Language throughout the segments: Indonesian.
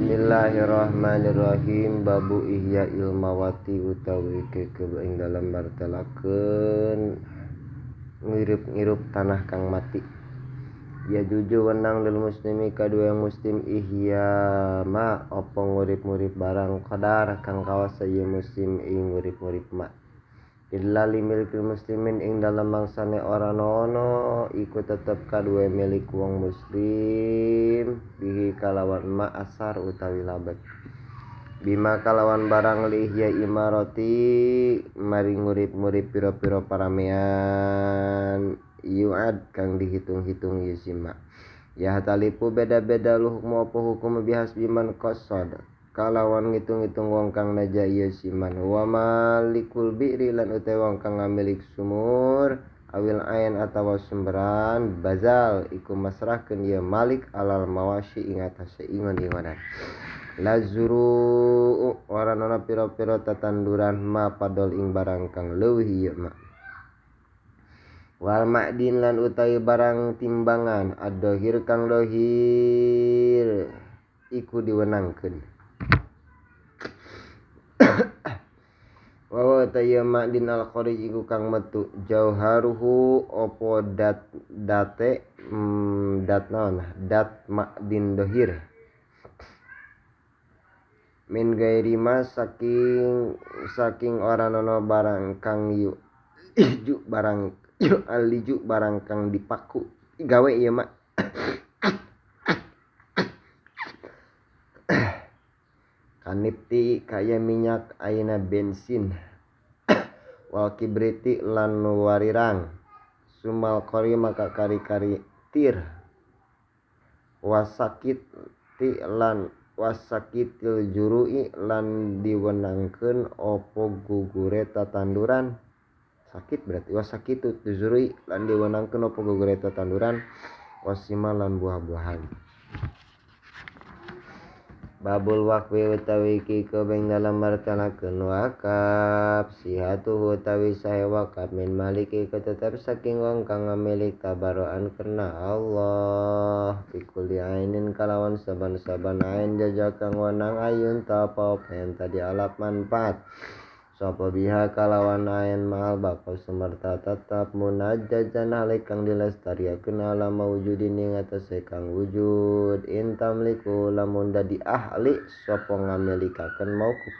Bismillahirrahmanirrahim. Babu ihya ilmawati utawi ing dalam martelakeun ngirup tanah kang mati. Ya juju wenang lil muslimi kadua muslim ihya ma opo ngurip-ngurip barang qadar kang kawasa ieu muslim ing ngurip-ngurip ma. Illa limilkil muslimin ing dalam mangsane ora ono iku tetep kadue milik wong muslim bihi kalawan ma asar utawi labet bima kalawan barang lihya imarati mari ngurip-ngurip pira-pira paramean yu'ad kang dihitung-hitung yusima ya talipu beda-beda luhukmu apa hukum bihas biman qasad kalawan ngitung-ngitung wong kang naja iya siman wa malikul bi'ri lan utai wong kang ngamilik sumur awil ain atawa sumberan bazal iku masrahkeun ieu malik alal mawasyi ing atase ingon-ingonan lazuru waranana pira-pira tatanduran ma padol ing barang kang leuwih ieu ma wal ma'din lan utawi barang timbangan ad-dhahir kang dohir iku diwenangkeun wa tayya ma'din al-kharij iku kang metu jauharuhu opo dat ma'din dohir min gairi ma saking ora nono barang kang yu iju barang yu aliju barang kang dipaku gawe ieu mak kanipti kaya minyak aina bensin wal kibriti lan warirang sumal qori maka kari-kari tir wasakitil jurui lan diwenangkeun opo gugure tatanduran sakit berarti wasakitu jurui lan diwenangkeun opo gugure tatanduran wasima lan buah-buahan. Babul wakfi utawi iki kebeng dalam martanakeun wakaf sihatuhu utawi sae wakaf min maliki tetep saking wong kang ngamilik tabaroan karena Allah bikulli ainin kalawan saban-saban ain jajak kang wenang ayun tapa pen tadi alap manfaat sapa biha kalawan ain maal bakal sumerta tetap munajjajan halik kang dilestariakeun ala mawujudin ing atase kang wujud intamliku lamun dadi ahli sapa ngamilikakeun mauquf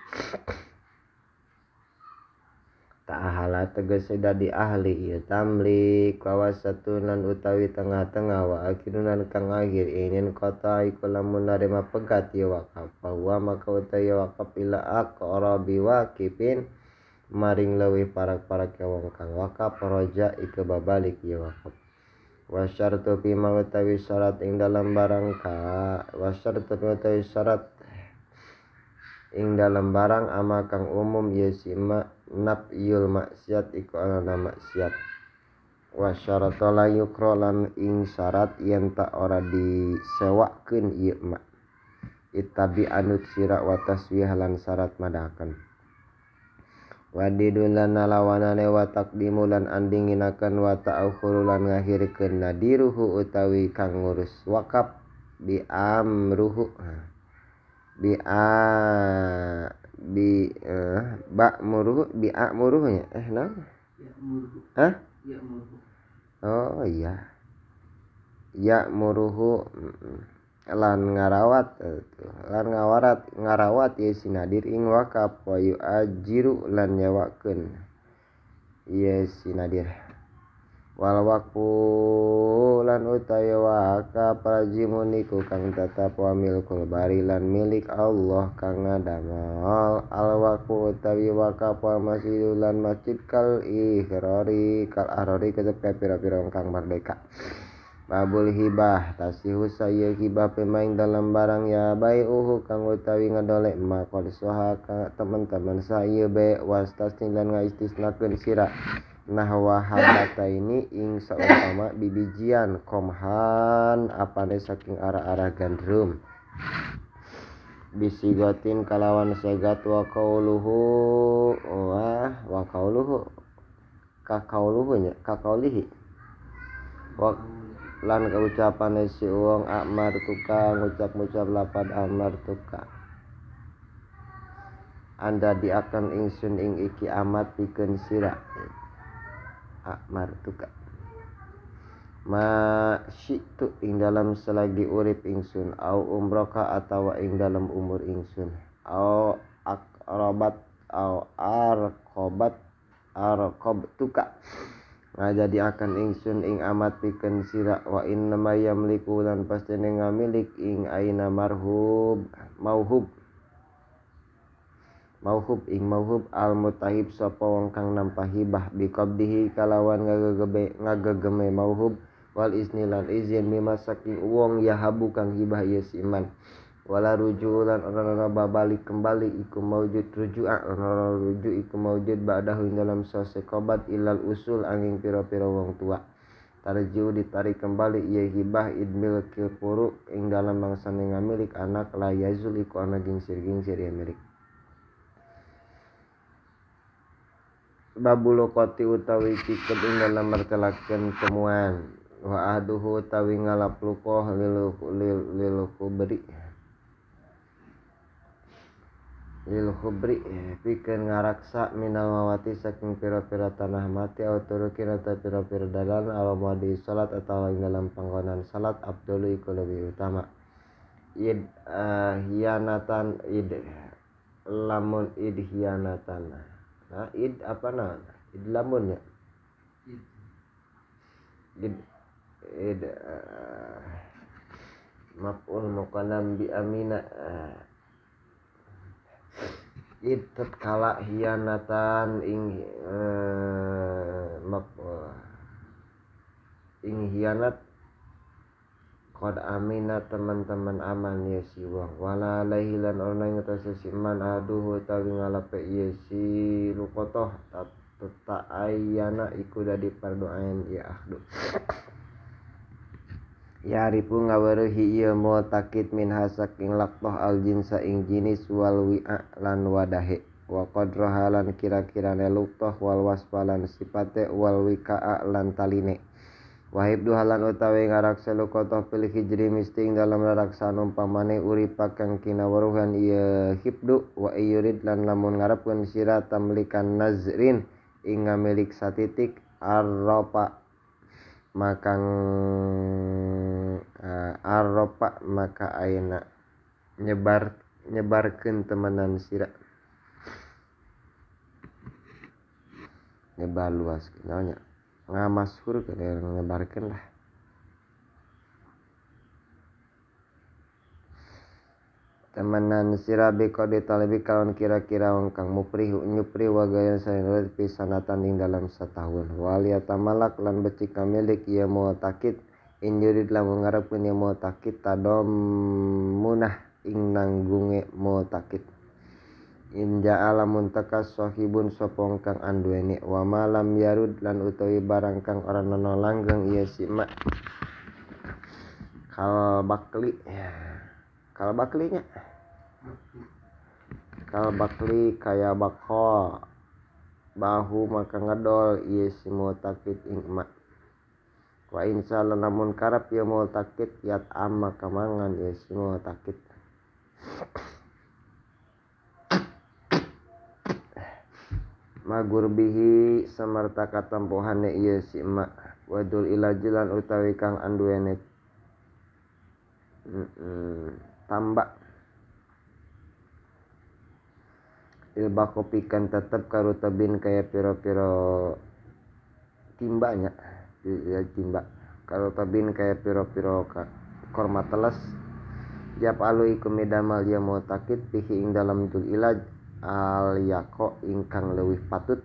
ta'ahala tegese dadi ahli ieu tamlik kawasatunan utawi tengah-tengah wa akhirunan kang akhir inin kota iku lamun narima pegat ieu wakaf wa maka utawi wakaf ila aqrabi waqifin maring leuwih parak-parak wong kang wakaf roja iku babalik ieu wakaf wasyartu fi ma utawi syarat ing dalam barang ing dalam barang ama kang umum ieu sima nafyul maksiat iku ana maksiat wasyaratu la yukra lan ing syarat yen tak ora disewakeun ieu ma ittabi anut sira wa taswih lan syarat madakan wadidulan lawanane wa taqdimu lan andinginaken wa ta'khuru lan ngakhirkeun nadiruhu utawi kang ngurus wakaf bi amruhu nya oh iya ya muruhu lan ngarawat ya sinadir ing wakaf wa yu'ajiru lan nyawakeun ya sinadir wal waqfu lan utawi wakaf rajimun iku kang tetap wa milkul bari lan milik Allah kang ngadamal al waqfu utawi wakaf wa masjidul lan masjid kal ahrari tetep pira-pira kang merdeka. Babul hibah tasihu saya hibah pemain dalam barang ya bai'uhu kang utawi ngadolek makod soha teman-teman saya be wastasni lan ngaistisnakeun sira nahwa habata ini ing saumpama bibijian komhan apane saking arah-arah gandrum bisigotin kalawan segat wa qauluhu kakaulihi lan kaucapan si wong amar tuka ngucap-ngucap lapad amar tuka anda diakan ingsun ing iki amat pikeun sira amar tuka ma syi'tu ing dalam selagi urip ingsun au umroka atawa ing dalam umur ingsun au akrobat au arqob tuka ngajadi akan ingsun ing amat pikeun sira wa inna ma yamliku lan pastine ngamilik ing aina mauhub ing mauhub al mutahib sapa wong kang nampa hibah biqabdihi kalawan ngagegeme mauhub wal izni lan izin mimma saking wong yahabu kang hibah ieu si iman wala rujulan ora babalik kembali iku maujud ruju'a ora rujuk iku maujud ba'dahu dalam sose kobat ilal usul angin pira-pira wong tua tarjiu ditarik kembali ieu hibah idmil kifuru ing dalam mangsane ngamilik anak la yazul iku ana gingsir-gingsir ya milik babulokoti utawi cikep ing dalam martelakeun temuan wa ahduhu utawi ngalap lukoh lil khubri pikeun ngaraksa minal mawati saking pira-pira tanah mati auturukin atau pira-pira dalan alamadi salat atau ing dalam panggonan salat abdulu iku lebih utama id hianatan id lamun id hianatan nah id apa nah id lamun ya id maf'ul muqaddam bi amina id tatkala hianatan ing hianat qad amina teman-teman aman ya si wong wala lahilan ana ing atase si man aduh utawi ngalape ieu si lukotoh ta ayana iku dadi fardu ain ya ahdu ya ripu ngaweruhi ieu mu'takid min hasaking laqtoh al jinsa ing jinis wal wi'a lan wadahe wa qadraha lan kira-kirane luqtoh wal wasfalan sipate wal wika'a lan taline wahib duhalan utawi ngaraksa luqtoh fil hijri misting dalam raraksan umpamane uripa kang kinawaruhan ieu hibdu wa yurid lan lamun ngarepkeun sira tamlikan nazrin ing ngamilik satitik arropa maka ayeuna nyebarkeun temenan sira nyebar luas naonnya ngamasyhur kada nyebarkeun lah temenan sira biqadi talibi kawan kira-kira wong kang nyupri wa gaya sanes pisanatan ing dalam setahun wal yatamalak lan becik kamilik ieu mu'takid in yurid lamun ngarepkeun ieu mu'takid tadom munah ing nanggunge mu'takid in ja'ala muntakas sahibun sapa wong kang anduweni wa malam yarud lan utawi barang kang ora nono langgeng ieu si ma kal bakli kaya bakho bahu maka ngedol ieu si mu'takid ing ma wa insyaallah namun karep ieu mu'takid yat amma kamangan ieu si mu'takid magur bihi samarta katampuhane ieu si ma wadul ilajilan utawi kang anduweni tambak ilbako pikan tetep karutabin kaya piro-piro timbanya ya timba karutabin kaya piro-piro korma teles jap alu iku midamal ya mu'takid pihi ing dalam dul ilaj al yako ingkang leuwih patut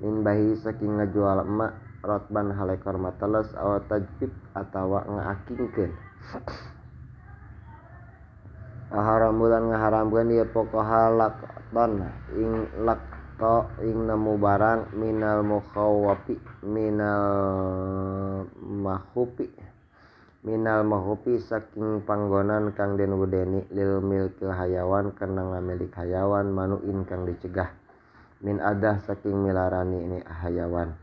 min bahi saking ngajual emak rotban hale korma teles aw tajbib atawa ngaakingkeun haramulan ngaharamkeun ieu pokok halakton ing lakto ing nemu barang minal mahupi saking panggonan kang den wedeni lil milkil hayawan kana ngamilik hayawan manuin kang dicegah min adah saking milarani ini hayawan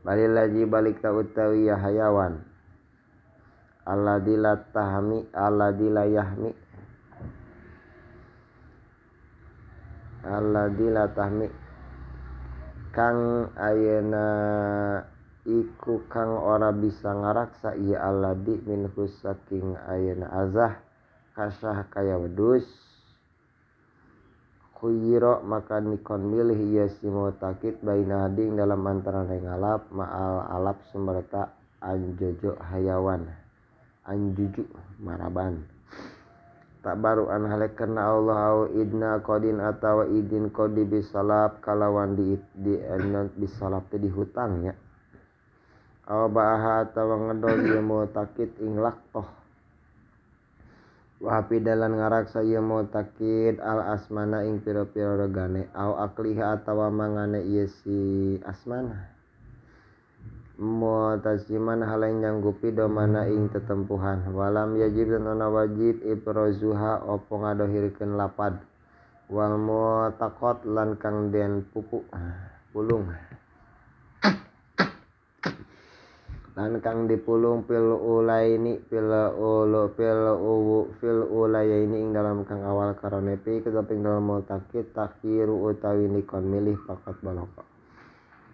balil laji balik ta utawi ya hayawan alladzi la tahmi alladzi la yahmi alladzi la tahmi kang ayeuna iku kang ora bisa ngaraksa ieu alladzi minhu saking ayeuna azah kasah kaya wedus khuyiro maka nikon milih ieu si mutakid baina hading dalam antara ngalap ma'al alap sumberta anjojo hayawan anjuju maraban tak baru an halekeun Allah au idna qadin atawa idin qadi bisalab kalawan di bisalab teh dihutangnya aw baaha atawa ngedol ieu mutakid ing laktoh wa pidalan ngaraksa ieu mutakid al asmana ing pira-pira regane aw akliha atawa mangane ieu si asmana mu'taziman halain nyanggupi domana ing tetempuhan walam yajib dan ana wajib iprozuha opo ngadohirkeun lapad wal mu'taqad lan kang den pulung lan kang dipulung fil ulaini ing dalam kang awal karonepi keteping dalam mu'taqid takhiru utawi nikon milih pakat baloko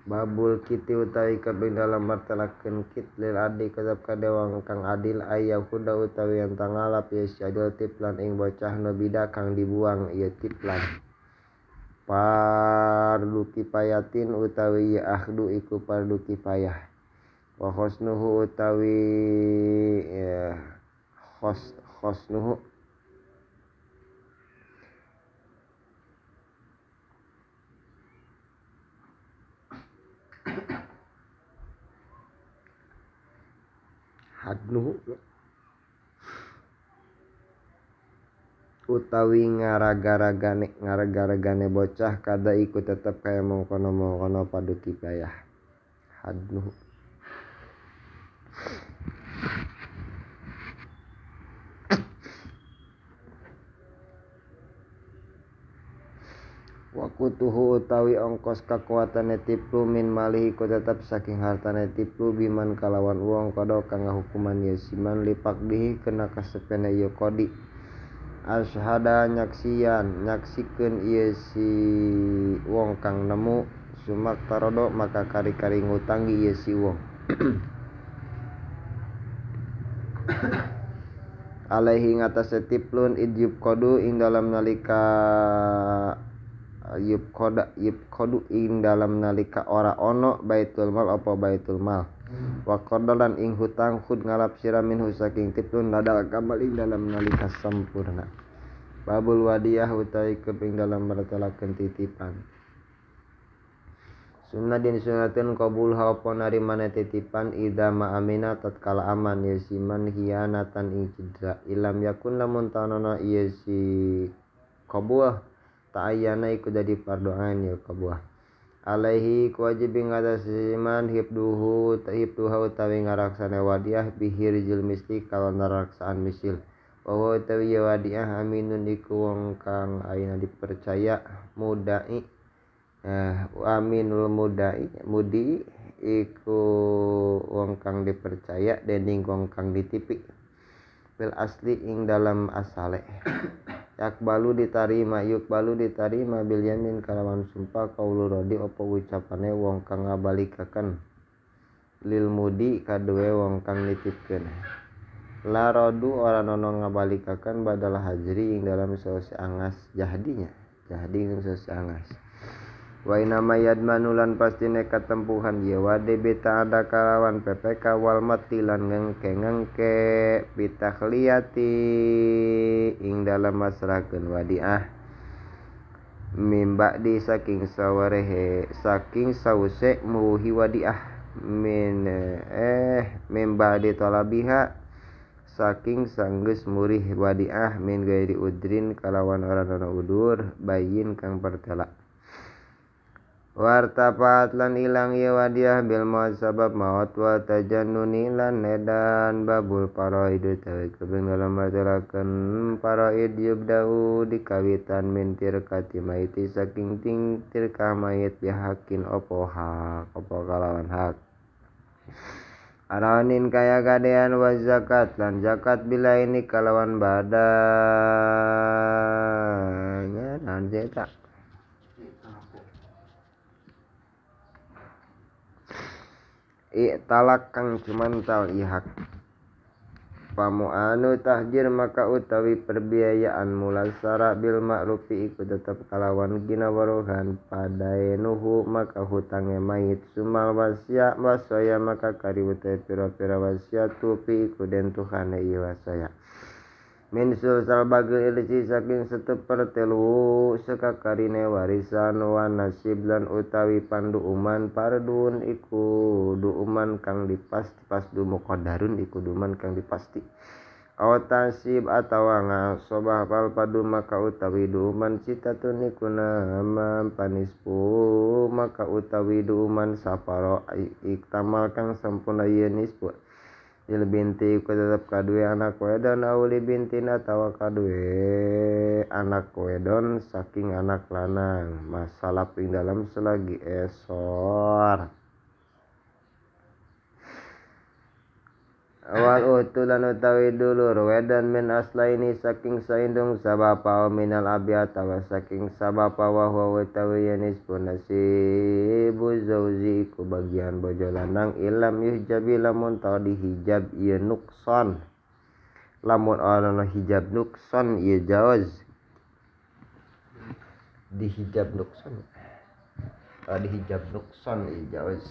babul kiti utawi kabeh dalam martalakeun kit lil adi kadap kadewang kang adil ayahuda utawi yang tangalap ya syadil tiplan ing bocah nobida kang dibuang ieu tiplan fardu kifayatin utawi ya ahdu iku fardu kifayah wa husnuhu utawi husnuhu hadnuhu utawi ngaragaragane bocah kada iku tetep kaya mongkono padu kifayah hadnuhu wakutuhu utawi ongkos kakuatane tiplu min malihi ku tetep saking hartane tiplu biman kalawan wong kodo kang hukuman ieu siman lipakdihi kena kasepene ieu kodi asyhada nyaksikeun ieu si wong kang nemu sumak tarodo maka kari-kari ngutangi ieu si wong alaihi ngatasé tiplun idyub kodu ing dalam nalika yub kodu ing dalam nalika ora ono baitul mal apa baitul mal wa qadalan ing hutang khud ngalap sira minhu saking tiplun ladal kamal ing dalam nalika sampurna babul wadiyah utawi keping dalam mertalakeun titipan sunnatin sunnatin qabul apa narimane titipan idza ma amina tatkala aman ya siman hianatan ing cidra ilam yakun lamun tanana ieu si qabul ta'ayyana iku dadi fardu ain ya qabul alaihi wajib ngadasiman hibduha utawi ngaraksane wadiah bihirzil misli kalau naraksaan misil wa utawi wadiah aminun iku wong kang ayeuna dipercaya mudai aminul mudi iku wong kang dipercaya dening wong kang ditipi bil asli ing dalam asale yukbalu ditarima bil yamin kalawan sumpah kaulu rodi opo ucapane wong kang ngabalikaken lil mudi kaduwe wong kang nitipkeun la rodu ora nono ngabalikaken badal hajri ing dalam sause angas jahdi ing sause angas wa inama yadmanulan pastine katempuhan ya wade beta ada kalawan PPK wal matilan ngengke bitakhliyati ing dalam masrakeun wadiah mimba di saking sause muhi wadiah mimba di talabiha saking sanggeus murih wadiah min gairi udrin kalawan ora ana udur bayin kang pertela wartapat lan ilang ya wadiah bil maut sabab maut wa tajannuni lan nedan babul paraid tawi kebeng dalam materaken paraid yubdau dikawitan min tirkati maiti saking tirkah mayit bihakin opo hak opo kalawan hak Aranin kaya gadean wa zakat lan zakat bila ini kalawan badanya nan zeta talak kang cuman tal ihak pamu'anu tahjir maka utawi perbiayaan mulasara bil ma'rufi iku tetep kalawan ginawaruhan padaenuhu maka hutange mayit sumal wasya wasaya maka kariwute pira-pira wasya tupi iku den tuhane wasaya min sulsal bagel ilisi saking 1/3 sekakarine warisan wa nasib lan utawi pandu uman pardun iku duuman kang dipasti pasdu muqaddarun iku duman kang dipasti awatasib atawa ngasobah pal padu maka utawi duuman citatun iku nama panispu maka utawi duuman saparo iktamal kang sampurna yenispu il binti ku tetap kadue anak wedon auli bintin atawa kadue anak wedon saking anak lanang masalah ing dalam selagi esor awal utulan utawi dulur wedon min aslaini saking saindung sabapa minal abi atawa saking sabapa wa huwa utawi yanis punasibu zauji ku bagian bojo lanang ilam yuhjabi lamun tau dihijab ieu nukson lamun ana hijab nukson ieu jawaz dihijab nukson dihijab nukson ieu jawaz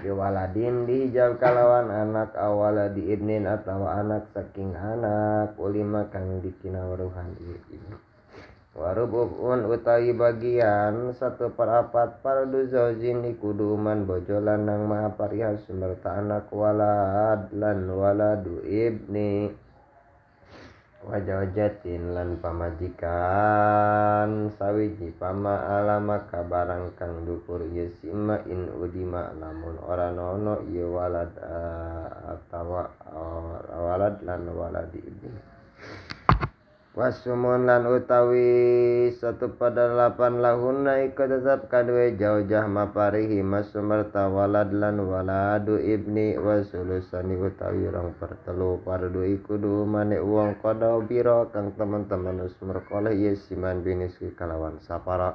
waladin dihijab kalawan anak awala di ibnin atau anak saking anak ulima kang dikinawaruhan ieu warubun utawi bagian 1/4 pardu zaujin iku duman bojo lanang ma pariha sumerta anak walad lan waladu ibni wajawajatin lan pamajikan sawiji pama alama kabarang kang dukur ieu sima in udima lamun ora nono ieu walad atawa walad lan waladi ibni wasumun lan utawi 1/8 lahunna iku tetap kadue jaujah maparihi masumerta walad lan waladu ibni wasulusani utawi 2/3 pardu iku dumane wong kodo biro kang teman-teman sumerkoleh ieu siman binis kalawan sapara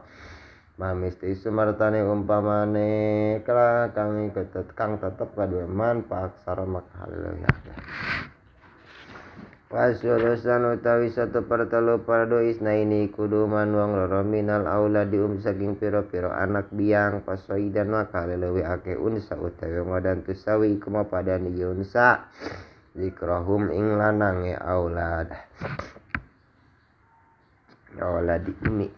mamisti sumertane umpamane kala kang tetep kadue man paksara maka haleluya wasulusan utawi 1/3 pardo isnaini kuduman wong loro minal auladi saking piro-piro anak biang pasoidan maka lelewi ake unsa utawi ngodan tusawi kuma padani unsa zikrahum ing lanange aulad auladi ini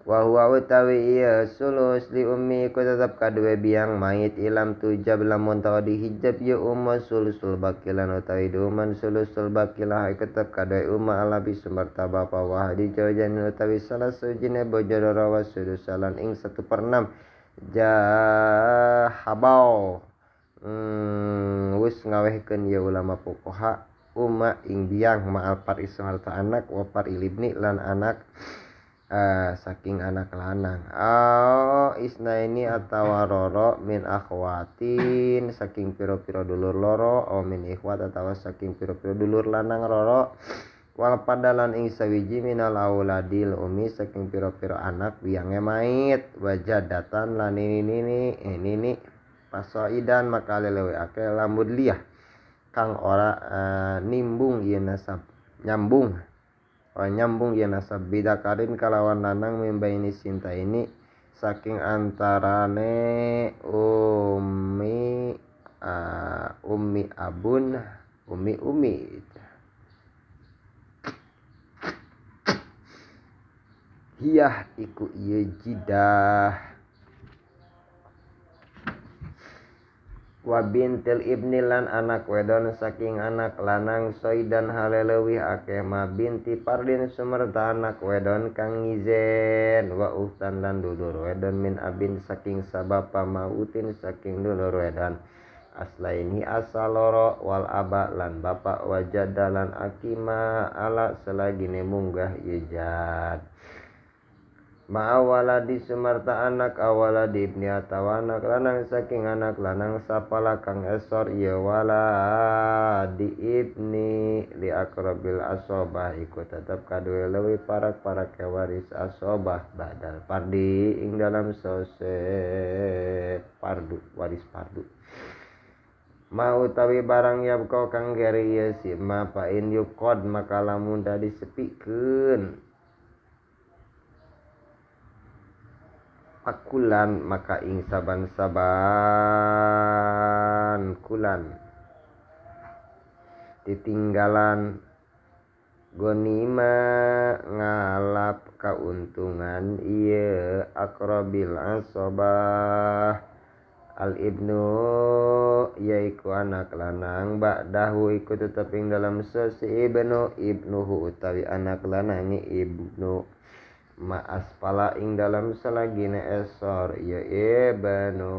wa huwa utawi ieu sulus li ummi ku tetep kadue biang mayit ilam tujab lamun tau dihijab ya umma sulusul bakilan utawi duman sulusul bakilah tetep kadue umma ala bisumerta bapa wah dijojan utawi salah sujine bojo rawa sulusalan ing 1/6 jahabau wis ngawehkeun ya ulama pokoha umma ing biang ma'al par isumerta anak wa par ilibni lan anak saking anak lanang isnaini atawa roro min akhwatin saking piro-piro dulur loro min ikhwat atawa saking piro-piro dulur lanang roro wal padalan ing sawiji minal auladil umi saking piro-piro anak biange mait wajadatan lan nini pasoidan maka lelewe ake lambud liyah kang ora nimbung ieu nasab nyambung ya nasab bidakarin kalawan lanang mimbaini sinta ini saking antarane ummi abun ummi hiyah iku ieu jidah wa bintil ibni lan anak wedon saking anak lanang soidan halelewi akeh ma binti pardin sumerta anak wedon kang ngizen wa uhtan lan dulur wedon min abin saking sabapa mautin saking dulur wedon aslaini asal loro wal aba lan bapak wajada lan akima ala selagine munggah ijad ma'awaladi sumarta anak awaladi ibni atawa anak lanang saking anak lanang sapala kang esor ieu wala di ibni li akrabil asobah iku tetep kadue leuwih parak waris asobah badal pardi ing dalam sose pardu waris pardu ma utawi barang yabko kang geri ieu si ma pa in yukod maka lamun tadi sepikeun pakulan maka ing saban-saban kulan ditinggalan gonima ngalap kauntungan ieu akrabil asobah al ibnu yaiku anak lanang ba'dahu iku tetep ing dalam sesi ibnuhu utawi anak lanangi ibnu ma aspala ing dalam selagine esor ya ibnu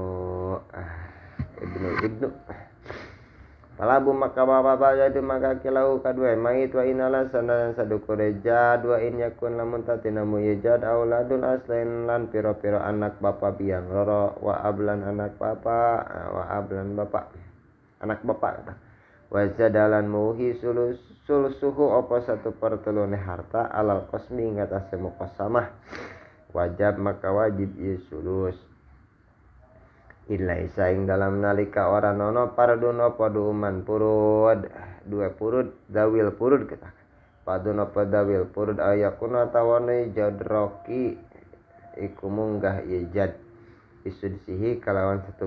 palabu maka bapa jadi maka kilau kadua mait wa inala sandan sadukure jadwa in yakun lamun tatinamu yajad auladun aslain lan piro-piro anak bapa biang loro wa ablan anak bapa wa ablan bapa anak bapa wa jadalan muhi suhu apa 1/3 harta alal qasmi ngatasé muqassamah wajib maka wajib ieu sulus illa saing dalam nalika ora nono pardun apa duman purud dua purud dawil purud kita padun apa dawil purud ayakuna tawane jadroki iku munggah ijad isudsihi kalawan 1/6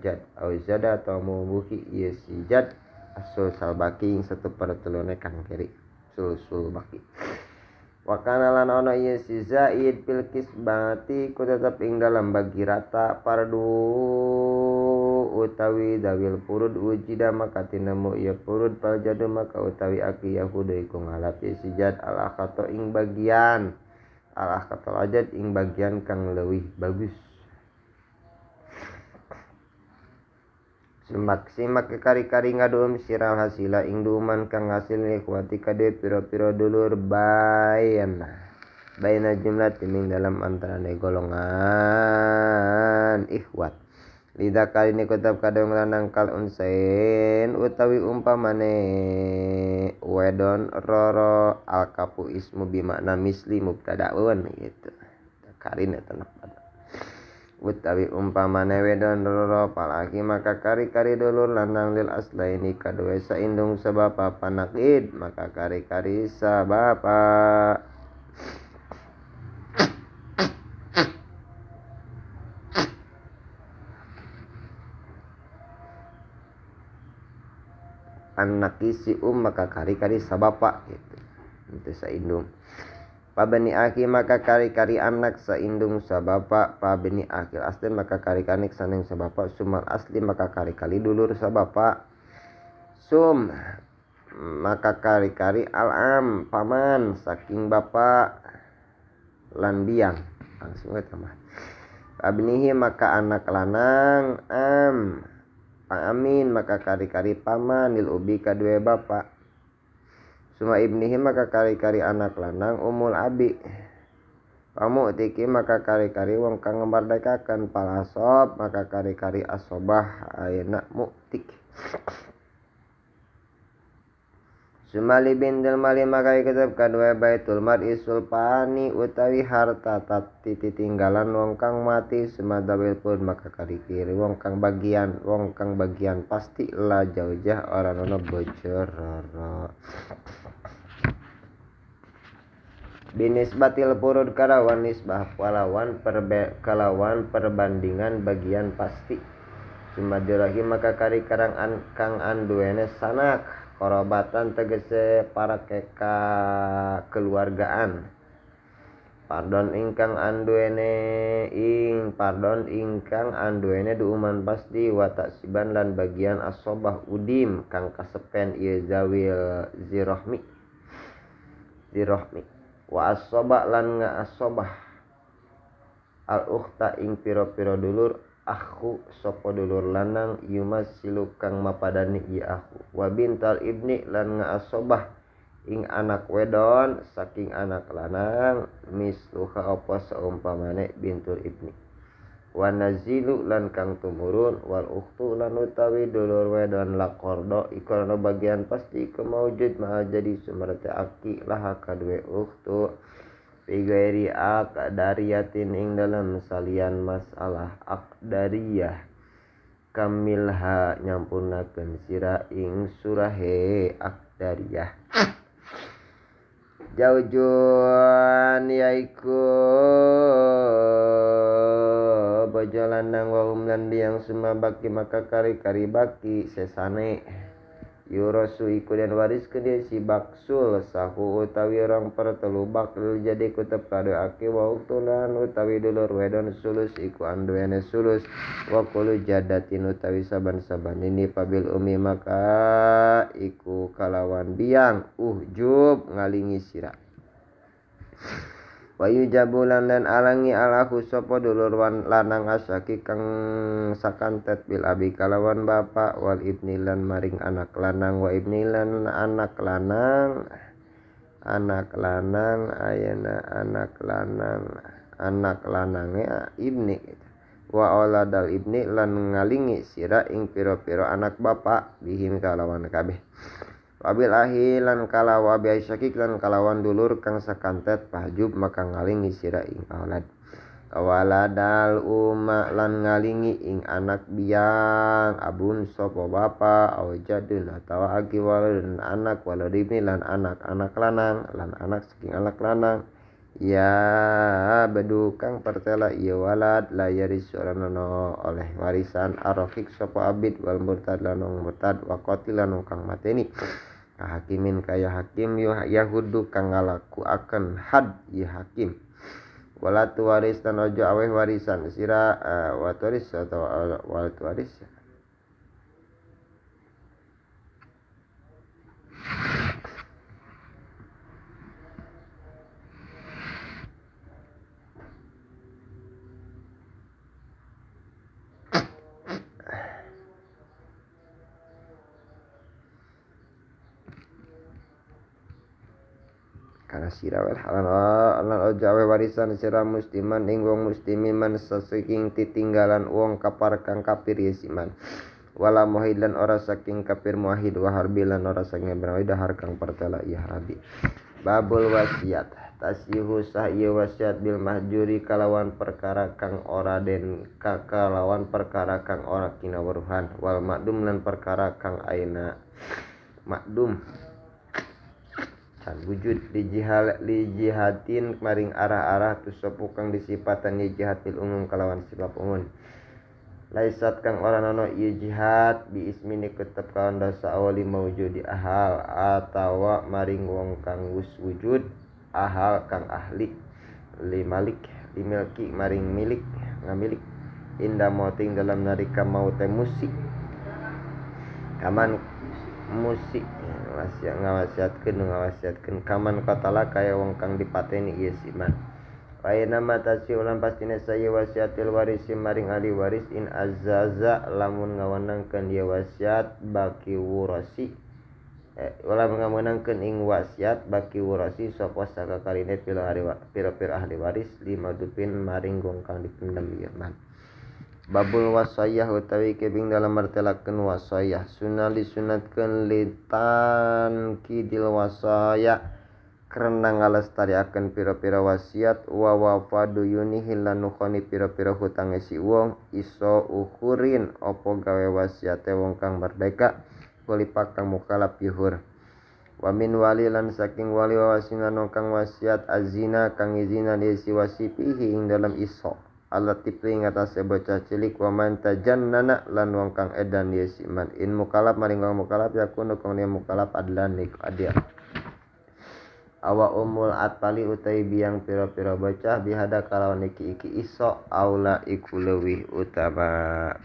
jad au zada atau mubuhi ieu si jad asul salbaki ing 1/3 kang kiri sul baki wakana lan ana ieu si zaid bil kisbati ku tetep ing dalam bagi rata pardu utawi dawil purud wujida maka tinemu ieu purud pal jadu maka utawi aki yahuda iku ngalap ieu si jad al akhato ing bagian al akhato ajad ing bagian kang leuwih bagus simak kari-kari ngadum siral hasila ing duman kang hasil ikhwati kade piro-piro dulur bayana jumlah timing dalam antarane golongan ikhwat lidah kali ini kutab kadang lanang kal unsain utawi umpamane wedon roro al kapu ismu bimakna misli mubtadaun gitu karina tanah utawi umpamane wedon roro palagi maka kari-kari dulur lanang lil aslaini kadue saindung sabapa panakid maka kari-kari sabapa anakisi maka kari-kari sabapa gitu itu saindung pabeni aki maka kari-kari anak saindung sabapa pabeni akil asli maka kari-kari saneng sabapa sumal asli maka kari-kari dulur sabapa sum maka kari-kari alam paman saking bapa lan biang langsung tambah pabenihi maka anak lanang amin maka kari-kari paman lil ubi kadue bapa suma ibnihi maka kari-kari anak lanang umul abi pamu tiki maka kari-kari wong kang ngembardekakan palasob maka kari-kari asobah ayeuna muktik sumali bindel mali maka kitab kadua baitul mal isul pani utawi harta tati tinggalan wong kang mati sumadawil pun maka kari-kiri wong kang bagian pasti la jauh-jauh orang ono bocor binisbatil purud kalawan nisbah kalawan perbandingan bagian pasti sumadirahi maka kari karang kang anduene sanak korobatan tegese para keka keluargaan pardon ingkang anduene duuman pasti watak siban lan bagian asobah udim kang kasepen ieu zawil zirohmi wa asobah lan ngaasobah al ukhta ing piro-piro dulur akhu sopo dulur lanang yumasilu kang mapadani iya akhu wa bintal ibni lan ngaasobah ing anak wedon saking anak lanang misluha apa saumpamane bintul ibni wa nazilu lan kang tumurun wal ukhtu lan utawi dulur wedon laqordo iku bagian pasti iku maujud ma jadi sumerte aki laha kadue ukhtu bigairi aqdariyatin ing dalam salian masalah aqdariyah kamilha nyampunakeun sira ing surahe aqdariyah jaujuan yaiku bojo lanang wa umlan yang suma baki maka kari-kari baki sesane yurosu iku dan waris ke dia si baksul sahu utawi orang pertelu bakul jadi kutep kado aki wa uktulan utawi dulur wedon sulus iku anduene sulus wa kulu jadatin utawi saban-saban ini pabil umi maka iku kalawan biang uhjub ngalingi sira wayu jabulan dan alangi alahu sopo dulur lanang asaki kang sakantet bil abi kalawan bapak wal ibni lan maring anak lanang wa ibni lan anak lanang ayana anak lanangnya ibni wa auladal ibni lan ngalingi sira ing piro-piro anak bapak bihim kalawan kabeh wabil ahi lan kalawa bi syakik lan kalawan dulur kang sakantet pahjub maka ngalingi sira ing aulad waladal umma lan ngalingi ing anak biang abun sapa bapa au jadun atawa agi waladun anak waladibni lan anak lanang lan anak saking anak lanang ya bedu kang pertela ieu walad la yaris soranono oleh warisan arofik sapa abid wal murtad lan murtad wa qatil lan kang mateni hakimin kaya hakim yahudu kang ngalaku akan had ya hakim wala tuwaris tan ojo aweh warisan sira watuwaris atau wala tuwaris karena sira wel halan ojo aweh warisan sira musliman ing wong muslimin man saking titinggalan wong kapar kang kafir yesiman wala muhidan ora saking kafir muahid wa harbilan ora saking berawida har kang pertela ya harbi babul wasiat tasihu sah ieu wasiat bil mahjuri kalawan perkara kang ora den kalawan perkara kang ora kinawruhan wal makdum lan perkara kang aina makdum can wujud li jihatin maring arah-arah tusopu kang disipatan li jihatil umum kalawan sifat umum laisat kang ora nono ieu jihad bi ismini ketep kawan dasa awali mawujudi ahal atawa maring wong kang wujud ahal kang ahli li malik li milki maring milik ngamilik inda mauting dalam narika maute musik kaman musik ngawasiatkeun kaman katala kaya wong kang dipateni ieu siman Kaya nama tasi ulang pastine saya wasiatil warisi maring ahli waris in azaza lamun ngawenangkeun dia wasiat baki wurasi ulam ngawenangkeun ing wasiat baki wurasi sapa sakakarine pira-pira ahli waris lima dupin maring gong kang dipendam ieu man babul wasayah utawi kebing dalam martelakeun wasayah sunali sunatkeun litan kidil wasayah karena ngalestariakeun pira-pira wasiat wa wafadu yunihi lan nukhoni pira-pira hutange si wong iso ukurin opo gawe wasiate wong kang merdeka kulipak kang mukalaf yuhur wa min wali lan saking wali wasinan kang wasiat azina kang izina di si wasipihi ing dalam iso alatifli ngatasé bocah cilik wa man tajannana lan wong kang edan di si man in mukalaf maring wong mukalaf yakunu kang dia mukalaf adlan nik adia awa umul atpali utai biang pira-pira bocah bihada kalawan iki iso aula iku leuwih utama